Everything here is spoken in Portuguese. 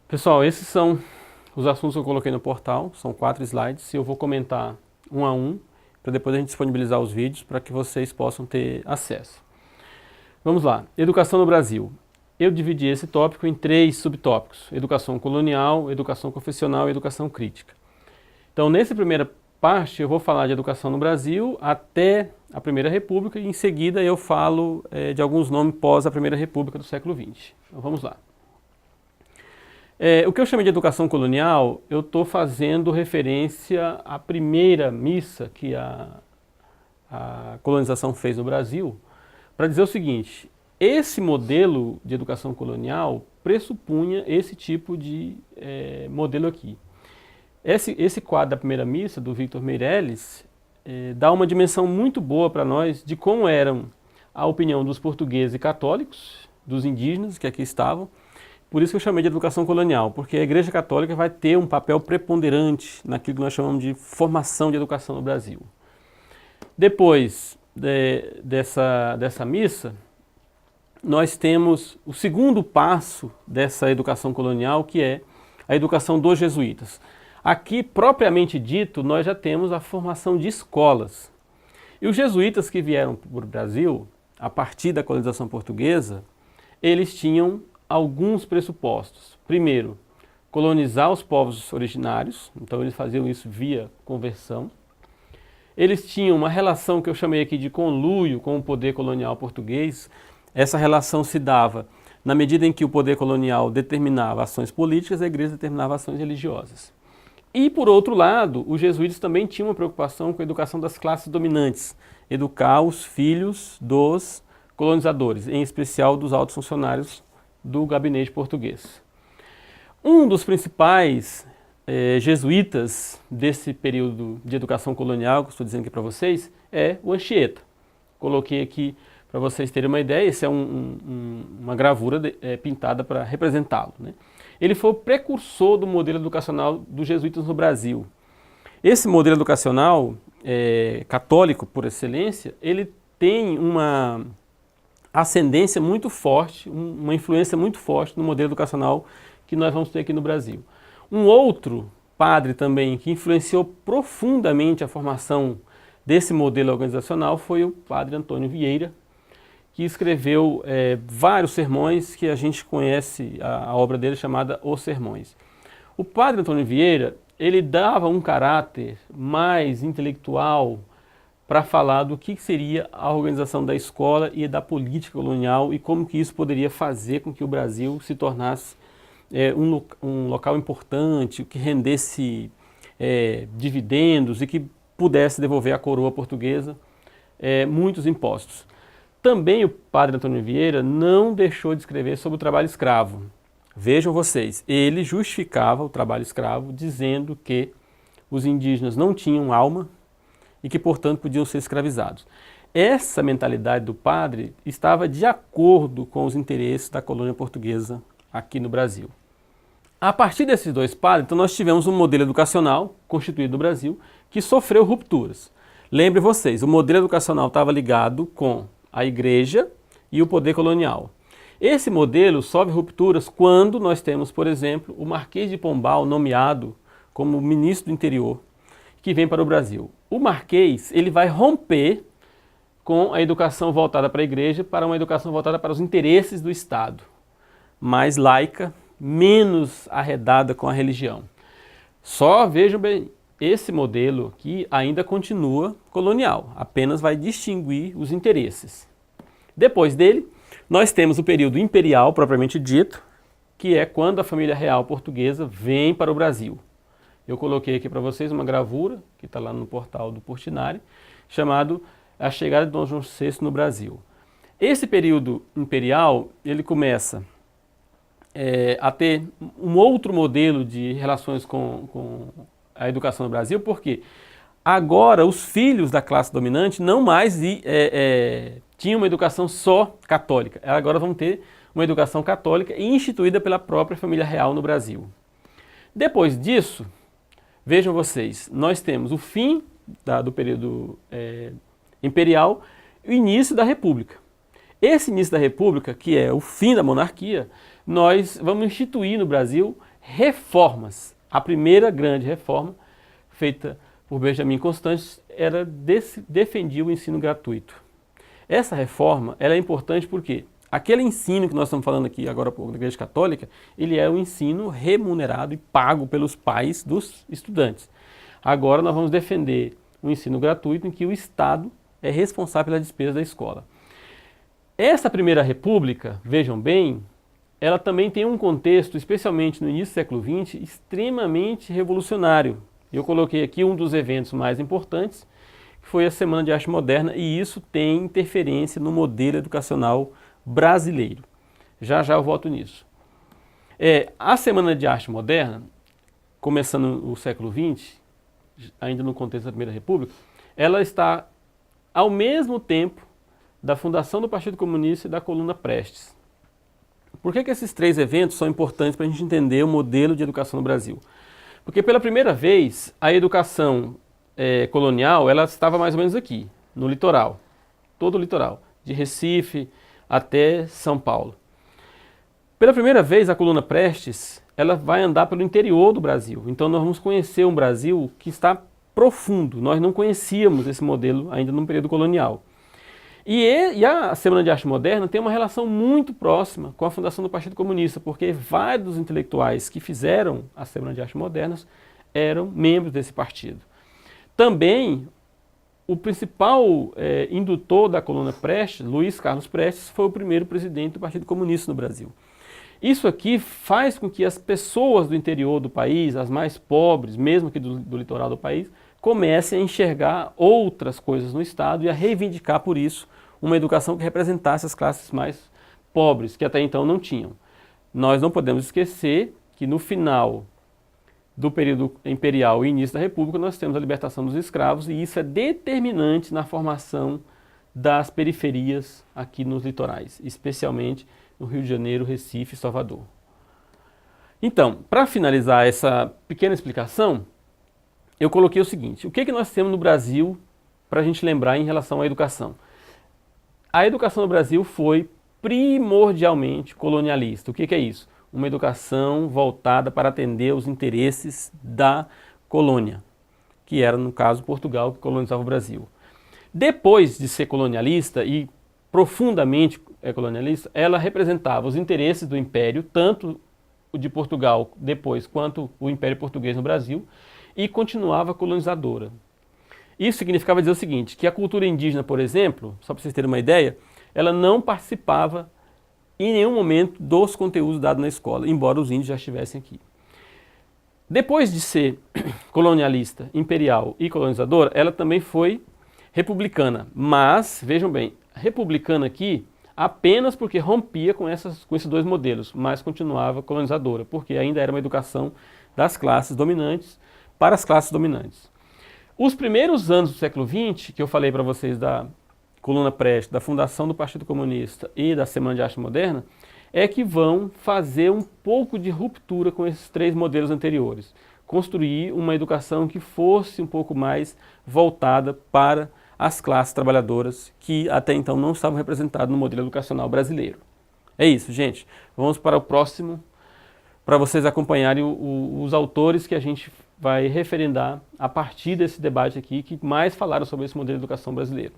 Pessoal, esses são os assuntos que eu coloquei no portal, são 4 slides, e eu vou comentar um a um, para depois a gente disponibilizar os vídeos para que vocês possam ter acesso. Vamos lá, educação no Brasil. Eu dividi esse tópico em 3 subtópicos: educação colonial, educação confessional e educação crítica. Então, nessa primeira parte, eu vou falar de educação no Brasil até a Primeira República, e em seguida eu falo de alguns nomes pós a Primeira República do século XX. Então, vamos lá. O que eu chamei de educação colonial, eu estou fazendo referência à primeira missa que a colonização fez no Brasil, para dizer o seguinte: esse modelo de educação colonial pressupunha esse tipo de modelo aqui. Esse quadro da primeira missa, do Victor Meirelles, dá uma dimensão muito boa para nós de como eram a opinião dos portugueses e católicos, dos indígenas que aqui estavam. Por isso que eu chamei de educação colonial, porque a Igreja Católica vai ter um papel preponderante naquilo que nós chamamos de formação de educação no Brasil. Depois dessa missa, nós temos o segundo passo dessa educação colonial, que é a educação dos jesuítas. Aqui, propriamente dito, nós já temos a formação de escolas. E os jesuítas que vieram para o Brasil, a partir da colonização portuguesa, eles tinham alguns pressupostos. Primeiro, colonizar os povos originários, então eles faziam isso via conversão. Eles tinham uma relação que eu chamei aqui de conluio com o poder colonial português. Essa relação se dava na medida em que o poder colonial determinava ações políticas, a igreja determinava ações religiosas. E, por outro lado, os jesuítas também tinham uma preocupação com a educação das classes dominantes, educar os filhos dos colonizadores, em especial dos altos funcionários do gabinete português. Um dos principais jesuítas desse período de educação colonial, que eu estou dizendo aqui para vocês, é o Anchieta. Coloquei aqui para vocês terem uma ideia, essa é uma gravura pintada para representá-lo, né? Ele foi o precursor do modelo educacional dos jesuítas no Brasil. Esse modelo educacional católico por excelência, ele tem uma ascendência muito forte, uma influência muito forte no modelo educacional que nós vamos ter aqui no Brasil. Um outro padre também que influenciou profundamente a formação desse modelo organizacional foi o padre Antônio Vieira, que escreveu vários sermões que a gente conhece, a obra dele chamada Os Sermões. O padre Antônio Vieira, ele dava um caráter mais intelectual para falar do que seria a organização da escola e da política colonial e como que isso poderia fazer com que o Brasil se tornasse um local importante, que rendesse dividendos e que pudesse devolver à coroa portuguesa muitos impostos. Também o padre Antônio Vieira não deixou de escrever sobre o trabalho escravo. Vejam vocês, ele justificava o trabalho escravo dizendo que os indígenas não tinham alma e que, portanto, podiam ser escravizados. Essa mentalidade do padre estava de acordo com os interesses da colônia portuguesa aqui no Brasil. A partir desses dois padres, então, nós tivemos um modelo educacional constituído no Brasil que sofreu rupturas. Lembre vocês, o modelo educacional estava ligado com a igreja e o poder colonial. Esse modelo sofre rupturas quando nós temos, por exemplo, o Marquês de Pombal nomeado como ministro do interior, que vem para o Brasil. O Marquês, ele vai romper com a educação voltada para a igreja para uma educação voltada para os interesses do Estado, mais laica, menos arredada com a religião. Só vejam bem, esse modelo aqui ainda continua colonial, apenas vai distinguir os interesses. Depois dele, nós temos o período imperial, propriamente dito, que é quando a família real portuguesa vem para o Brasil. Eu coloquei aqui para vocês uma gravura, que está lá no portal do Portinari, chamado A Chegada de Dom João VI no Brasil. Esse período imperial, ele começa a ter um outro modelo de relações com a educação no Brasil, porque agora os filhos da classe dominante não mais tinham uma educação só católica, agora vão ter uma educação católica instituída pela própria família real no Brasil. Depois disso, vejam vocês, nós temos o fim do período imperial e o início da República. Esse início da República, que é o fim da monarquia, nós vamos instituir no Brasil reformas. A primeira grande reforma feita por Benjamin Constant defendia o ensino gratuito. Essa reforma ela é importante porque aquele ensino que nós estamos falando aqui agora há pouco da Igreja Católica, ele é um ensino remunerado e pago pelos pais dos estudantes. Agora nós vamos defender um ensino gratuito em que o Estado é responsável pela despesa da escola. Essa Primeira República, vejam bem, ela também tem um contexto, especialmente no início do século XX, extremamente revolucionário. Eu coloquei aqui um dos eventos mais importantes, que foi a Semana de Arte Moderna, e isso tem interferência no modelo educacional brasileiro. Já já eu volto nisso. A Semana de Arte Moderna, começando o século XX, ainda no contexto da Primeira República, ela está ao mesmo tempo da fundação do Partido Comunista e da Coluna Prestes. Por que esses três eventos são importantes para a gente entender o modelo de educação no Brasil? Porque pela primeira vez a educação colonial ela estava mais ou menos aqui, no litoral, todo o litoral, de Recife até São Paulo. Pela primeira vez a Coluna Prestes ela vai andar pelo interior do Brasil, então nós vamos conhecer um Brasil que está profundo, nós não conhecíamos esse modelo ainda no período colonial. E a Semana de Arte Moderna tem uma relação muito próxima com a fundação do Partido Comunista, porque vários dos intelectuais que fizeram a Semana de Arte Moderna eram membros desse partido. Também, o principal indutor da Coluna Prestes, Luiz Carlos Prestes, foi o primeiro presidente do Partido Comunista no Brasil. Isso aqui faz com que as pessoas do interior do país, as mais pobres, mesmo aqui do litoral do país, comecem a enxergar outras coisas no Estado e a reivindicar por isso uma educação que representasse as classes mais pobres, que até então não tinham. Nós não podemos esquecer que no final do período imperial e início da República nós temos a libertação dos escravos e isso é determinante na formação das periferias aqui nos litorais, especialmente no Rio de Janeiro, Recife e Salvador. Então, para finalizar essa pequena explicação, eu coloquei o seguinte: o que nós temos no Brasil para a gente lembrar em relação à educação? A educação no Brasil foi primordialmente colonialista. O que é isso? Uma educação voltada para atender os interesses da colônia, que era, no caso, Portugal, que colonizava o Brasil. Depois de ser colonialista e profundamente colonialista, ela representava os interesses do Império, tanto o de Portugal depois, quanto o Império Português no Brasil, e continuava colonizadora. Isso significava dizer o seguinte, que a cultura indígena, por exemplo, só para vocês terem uma ideia, ela não participava em nenhum momento dos conteúdos dados na escola, embora os índios já estivessem aqui. Depois de ser colonialista, imperial e colonizadora, ela também foi republicana, mas, vejam bem, republicana aqui apenas porque rompia com esses dois modelos, mas continuava colonizadora, porque ainda era uma educação das classes dominantes para as classes dominantes. Os primeiros anos do século XX, que eu falei para vocês da Coluna Prestes, da fundação do Partido Comunista e da Semana de Arte Moderna, é que vão fazer um pouco de ruptura com esses três modelos anteriores. Construir uma educação que fosse um pouco mais voltada para as classes trabalhadoras que até então não estavam representadas no modelo educacional brasileiro. É isso, gente. Vamos para o próximo, para vocês acompanharem os autores que a gente vai referendar a partir desse debate aqui, que mais falaram sobre esse modelo de educação brasileiro.